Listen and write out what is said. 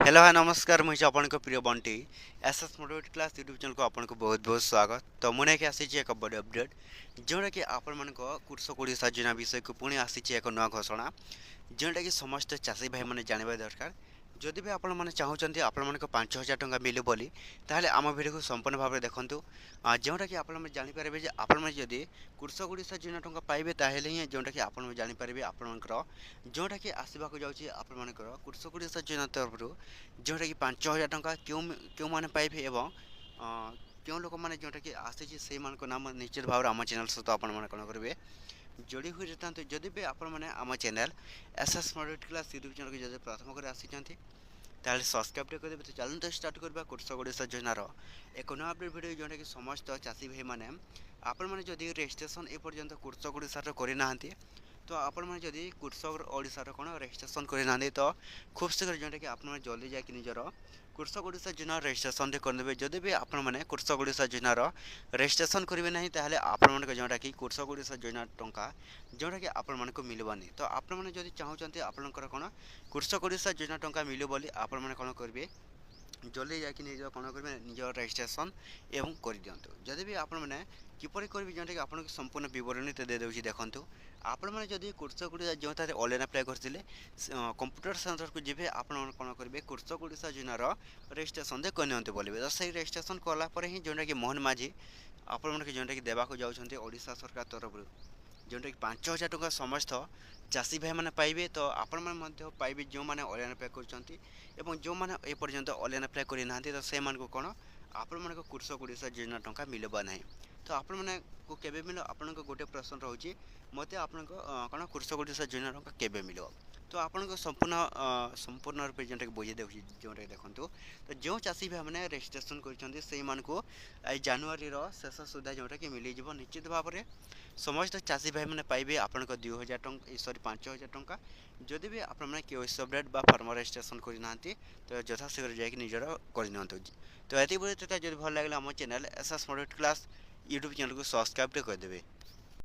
Hello hi नमस्कार मुझे आपनको प्रिय Bunty SS motivate class YouTube channel को आपको बहुत बहुत स्वागत। तो मुझे के आसी एक बड़ अपडेट जोटा कि आपण मान कृषक ओडिशा योजना विषय को पुणी आसी एक नया घोषणा जोटा कि समस्त चाषी भाई मैंने जानवा दरकार। जदि भी आपण मैंने चाहते आपण मान 5,000 टंका मिलू बोली ताहले आम भिडियो को संपूर्ण भाव में देखूँ जोटा कि आपण जानीपारे आपण मैंने जदि कृषक ओडिशा योजना टंका पाइबे ताहले ही जोटा कि आपण जानीपारे आपणकर जोटा कि आसवाक जाऊँगी आपणकर कृषक ओडिशा योजना तरफ जोटा कि 5,000 टंका क्यों मैंने पाइबे एवं क्यों लोक मैंने जोटा कि आसी से नाम निश्चित भाव आम चैनल सहित आपण मैंने कौन करेंगे जोड़ी हुई रहता जदि भी आपण मैंने आम channel SS moderate class YouTube channel को जब प्रथम कर आसी ताहले सब्सक्राइब करेंगे। तो चलते स्टार्ट करवा कृषक ओडिशा योजनार एक नया अपडेट वीडियो जोटा कि समस्त चाषी भाई मैंने आपण मैंने जदि रजिस्ट्रेशन एपर्यंत कृषक ओडिशा करना तो आपण मैंने जदि कृषक ओडिशार कौन रजिस्ट्रेशन करना तो खूब शीघ्र जोटा कि आप जल्दी जाकि निजर कृषक ओडिशा योजना रजिस्ट्रेशन करदे। जदि भी आपण मैंने कृषक ओडिशा योजनार रजिस्ट्रेशन करेंगे ना ताहले आपण मान जोटा कि कृषक ओडिशा योजना टंका जोटा कि आपण मान मिलवानी। तो आपण मैंने जदि चाहते आपंकर कौन कृषक ओडिशा योजना टंका मिलू बोली आपण मैंने कौन करेंगे जल्दी जाकि निज कौन करेंगे निज रजिस्ट्रेशन एवं कर दिंतु। जदि भी आपण मैंने किपर करेंगे जोटा कि आपको संपूर्ण बरणी दे देଉଛି देखो आपण मैंने जदि कृषक ओडिशा जो ऑनलाइन अप्लाई करते कंप्यूटर सेंटर को जी आपण कौन करेंगे कृषक ओडिशा योजनार रजिस्ट्रेशन दे करनी बोलिए। तो सही रजिस्ट्रेशन कलापर ही जोटा कि मोहन माझी आपण मैंने जोटा कि देवाक जाऊँच ओडिशा सरकार तरफ जोटा कि 5,000 टंका समस्त चाषी भाई मैंने पाइबे। तो आपण मैंने पाइबे जो मैंने ऑनलाइन अप्लाई कर जो मैंने एपर्यंत ऑनलाइन अप्लाई करना तो से कौन आपण मान कृषक ओडिशा योजना टंका मिलवा ना। तो आपण मैंने को केबे मिलो आपण गोटे प्रश्न रोचे मत आपण कौन कृषक ओडिशा योजना टंका केबे मिल। तो आपण संपूर्ण रूप जोटा कि बुझे देखिए जोटा देखूँ तो जो चाषी भाई मैंने रजिस्ट्रेशन कर जानुरी शेष सुधा जोटा कि मिल निश्चित भाव में समस्त चाषी भाई मैंने पाइबे आपण 2,000 टंका सॉरी 5,000 टंका। जदि भी आपने केवाईसी अपडेट बा फार्म रजिस्ट्रेशन करना तो यथाशीघ्र जाकि निजर कर। तो ये बोलते जब भल लगे आम channel SS moderate class YouTube channel को सब्सक्राइब करदेवे।